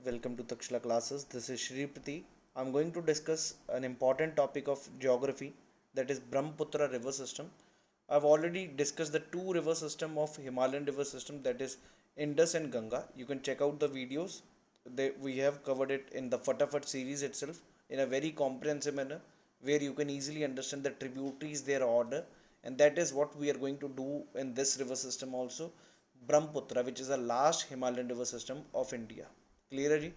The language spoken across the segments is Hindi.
Welcome to Takshila classes. This is Shri Prati. I'm going to discuss an important topic of geography, that is Brahmaputra river system. I've already discussed the two river system of Himalayan river system, that is Indus and Ganga. You can check out the videos. We have covered it in the Fatafat series itself in a very comprehensive manner, where you can easily understand the tributaries, their order, and that is what we are going to do in this river system also, Brahmaputra, which is the last Himalayan river system of India. Clear है जी।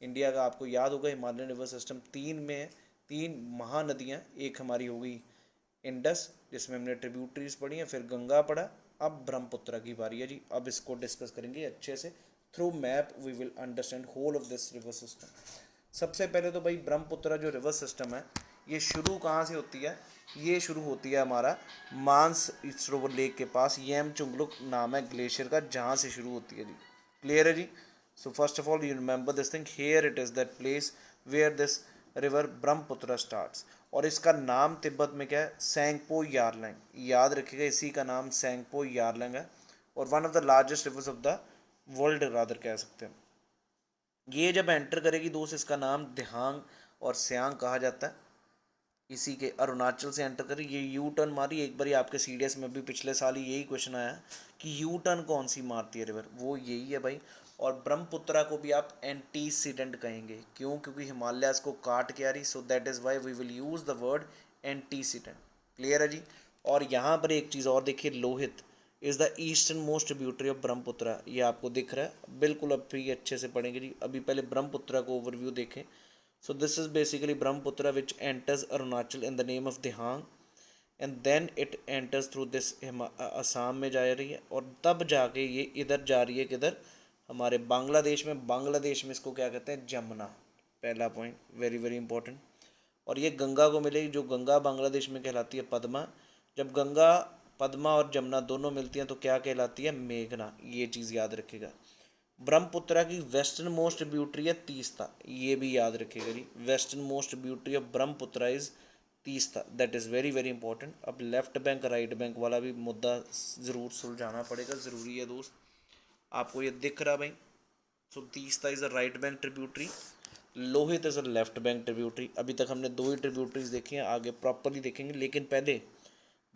इंडिया का आपको याद होगा हिमालयन रिवर सिस्टम तीन में है, तीन महानदियाँ, एक हमारी हो गई इंडस जिसमें हमने ट्रिब्यूटरीज पढ़ी हैं, फिर गंगा पढ़ा, अब ब्रह्मपुत्र की बारी है जी। अब इसको डिस्कस करेंगे अच्छे से, through map we will understand whole of this river system. सबसे पहले तो भाई ब्रह्मपुत्र जो रिवर सिस्टम है ये शुरू कहाँ से होती है? ये शुरू होती है हमारा मानस सरोवर लेक के पास, येमचुंगलुक नाम है ग्लेशियर का, जहाँ से शुरू होती है जी। क्लियर है जी। So first of all, you remember this thing. Here it is that place where this river Brahmaputra starts. और इसका नाम तिब्बत में क्या है? सेंगपो यारलैंग। याद रखिएगा, इसी का नाम सेंगपो यारलैंग है और one of the largest reverse of the world rather कह सकते हैं। ये जब एंटर करेगी दोस्त, इसका नाम दिहांग और सियांग कहा जाता है। इसी के अरुणाचल से एंटर करी, ये यू टर्न मारी। एक बार आपके सीडीएस में भी पिछले साल ही यही क्वेश्चन आया कि यू टर्न कौन सी मारती है रिवर, वो यही है भाई। और ब्रह्मपुत्रा को भी आप एंटीसीडेंट कहेंगे, क्यों? क्योंकि हिमालयाज को काट के आ रही, so that is why we will use the word antecedent. Clear है जी। और यहाँ पर एक चीज़ और देखिए, Lohit is the easternmost tributary of Brahmaputra, ये आपको दिख रहा है बिल्कुल। अब फिर अच्छे से पढ़ेंगे जी। अभी पहले ब्रह्मपुत्रा को ओवरव्यू देखें। So this is basically Brahmaputra, which enters Arunachal in the name of Dihang, and then it enters through this Assam में जा रही है और तब जाके ये इधर जा रही है, किधर? हमारे बांग्लादेश में। बांग्लादेश में इसको क्या कहते हैं? जमुना। पहला पॉइंट वेरी वेरी इंपॉर्टेंट। और ये गंगा को मिलेगी, जो गंगा बांग्लादेश में कहलाती है पद्मा। जब गंगा, पद्मा और जमुना दोनों मिलती हैं तो क्या कहलाती है? मेघना। ये चीज़ याद रखिएगा। ब्रह्मपुत्रा की वेस्टर्न मोस्ट ट्रिब्यूटरी है तीस्ता, ये भी याद रखिएगा जी। Western most tributary of Brahmaputra is Teesta, that is very very important. अब लेफ्ट बैंक राइट बैंक वाला भी मुद्दा ज़रूर सुलझाना पड़ेगा, ज़रूरी है दोस्त। आपको ये दिख रहा भाई। So Teesta is a right bank tributary, Lohit is a left bank tributary. अभी तक हमने दो ही ट्रिब्यूटरीज देखी हैं, आगे प्रॉपरली देखेंगे। लेकिन पहले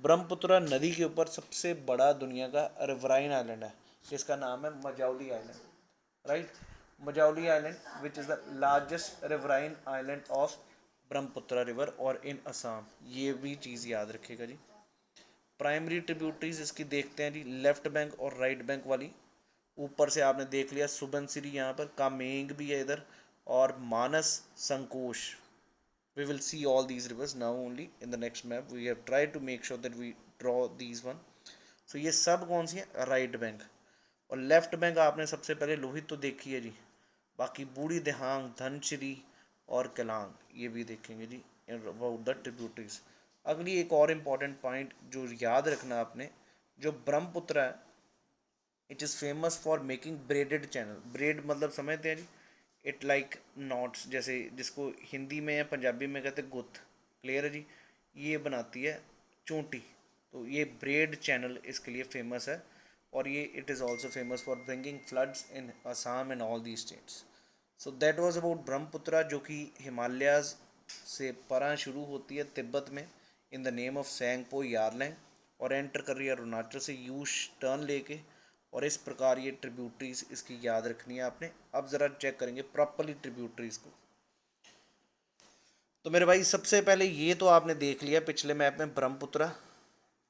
ब्रह्मपुत्रा नदी के ऊपर सबसे बड़ा दुनिया का रिवराइन आइलैंड है, जिसका नाम है Majuli island. Right, Majuli Island, which is the largest riverine island of Brahmaputra river और इन असम। ये भी चीज़ याद रखिएगा जी। प्राइमरी ट्रिब्यूटरीज इसकी देखते हैं जी, लेफ्ट बैंक और राइट बैंक वाली। ऊपर से आपने देख लिया सुबनसिरी, यहाँ पर कामेंग भी है इधर, और Manas, Sankosh. We will see all these rivers now only in the next map. We have try to make sure that we draw these one. So ये सब कौन सी है? Right bank. और लेफ्ट बैंक आपने सबसे पहले लोहित तो देखी है जी, बाकी बूढ़ी दिहांग, धनश्री और केलांग, ये भी देखेंगे जी अबाउट द ट्रिब्यूटरीज। अगली एक और इम्पॉर्टेंट पॉइंट जो याद रखना आपने, जो ब्रह्मपुत्र है, it is famous for making braided channel. Braid मतलब समझते हैं जी, इट लाइक नॉट्स, जैसे जिसको हिंदी में या पंजाबी में कहते हैं गुत्थ। क्लियर है जी। ये बनाती है चोटी, तो ये ब्रेड चैनल इसके लिए फेमस है। और ये it is also famous for bringing floods in Assam and all the states. So that was about Brahmaputra, जो कि हिमालयाज से परा शुरू होती है तिब्बत में इन द नेम ऑफ सेंगपो यारलैंग, और एंटर कर रही है अरुणाचल से यू टर्न लेके। और इस प्रकार ये ट्रिब्यूटरीज इसकी याद रखनी है आपने। अब ज़रा चेक करेंगे प्रॉपरली ट्रिब्यूटरीज को। तो मेरे भाई सबसे पहले ये तो आपने देख लिया पिछले मैप में ब्रह्मपुत्रा।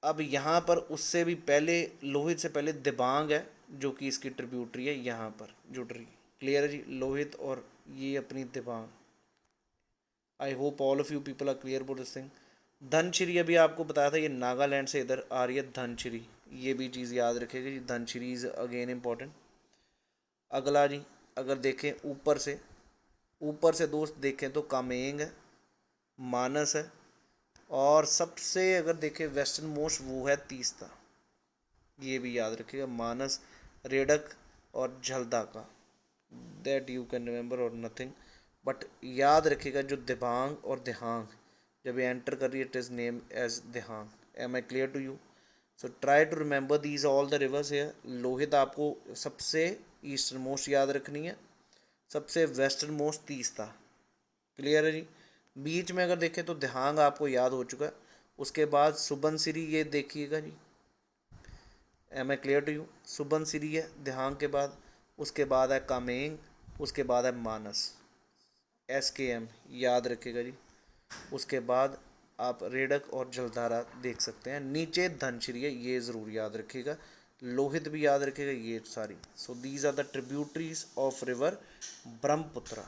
अब यहाँ पर उससे भी पहले, लोहित से पहले दिबांग है, जो कि इसकी ट्रिब्यूटरी है, यहाँ पर जुड़ रही। क्लियर है जी, लोहित और ये अपनी Dibang. I hope all of you people are clear about this thing. Dhansiri अभी आपको बताया था, ये नागालैंड से इधर आ रही है धनश्री, ये भी चीज़ याद रखेगी जी। Dhansiri is again important. अगला जी, अगर देखें ऊपर से दोस्त देखें तो कामेंग है, मानस है, और सबसे अगर देखें वेस्टर्न मोस्ट वो है तीस्ता। ये भी याद रखिएगा, मानस, रेडक और झलदा का। दैट यू कैन रिमेंबर और नथिंग, बट याद रखिएगा जो दिबांग और दिहांग जब ये एंटर कर रही है, it is name as Dihang. Am I clear to you? So try to remember these all the rivers है। लोहित आपको सबसे ईस्टर्न मोस्ट याद रखनी है, सबसे वेस्टर्न मोस्ट तीस्ता। क्लियर है जी। बीच में अगर देखें तो दिहांग आपको याद हो चुका है। उसके बाद सुबनसिरी, ये देखिएगा जी, am I clear to you. Subansiri है दिहांग के बाद। उसके बाद है कामेंग, उसके बाद है मानस, SKM याद रखिएगा जी। उसके बाद आप रेडक और जलधारा देख सकते हैं। नीचे धनश्री है, ये ज़रूर याद रखिएगा। लोहित भी याद रखिएगा, ये सारी। So these are the tributaries of river Brahmaputra.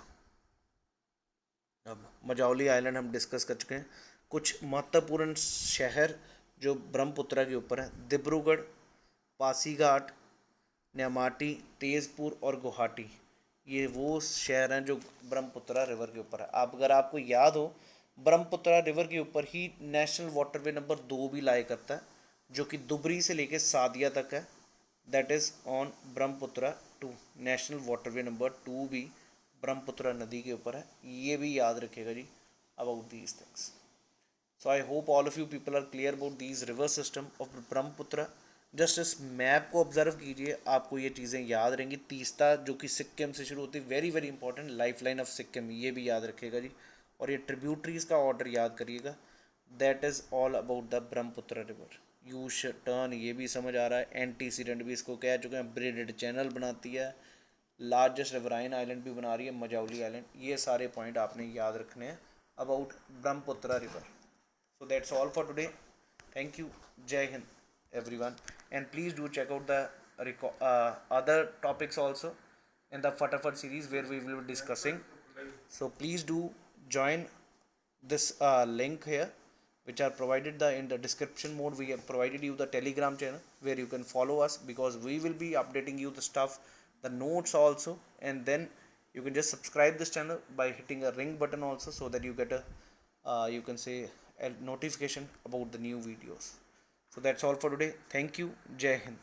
अब मजाउली आइलैंड हम डिस्कस कर चुके हैं। कुछ महत्वपूर्ण शहर जो ब्रह्मपुत्रा के ऊपर है: डिब्रूगढ़, पासीघाट, न्यामाटी, तेज़पुर और गुवाहाटी। ये वो शहर हैं जो ब्रह्मपुत्रा रिवर के ऊपर है। आप अगर आपको याद हो, ब्रह्मपुत्रा रिवर के ऊपर ही नेशनल वाटरवे नंबर 2 भी लाया करता है, जो कि दुबरी से लेके सादिया तक है। That is on Brahmaputra 2। National waterway number 2 भी ब्रह्मपुत्रा नदी के ऊपर है। ये भी याद रखिएगा जी about these things. So I hope all of you people are clear about these river system of Brahmaputra. Just इस मैप को ऑब्जर्व कीजिए, आपको ये चीज़ें याद रहेंगी। तीस्ता जो कि सिक्किम से शुरू होती है, very very important, life line of Sikkim, ये भी याद रखिएगा जी। और ये ट्रिब्यूटरीज का ऑर्डर याद करिएगा। That is all about the Brahmaputra river. U turn, ये भी समझ आ रहा है। एंटीसीडेंट भी इसको कह चुके हैं। ब्रेडेड चैनल बनाती है। लार्जेस्ट रिवराइन आइलैंड भी बना रही है, मजाउली आइलैंड। ये सारे पॉइंट आपने याद रखने हैं about Brahmaputra river. So that's all for today. Thank you. Jai Hind, everyone. And please do check out the other topics also in the Fatafat series where we will be discussing. So please do join this link here, which are provided in the description mode. We have provided you the Telegram channel where you can follow us, because we will be updating you the stuff, the notes also, and then you can just subscribe this channel by hitting a ring button also, so that you get a you can say a notification about the new videos. So that's all for today. Thank you. Jai Hind.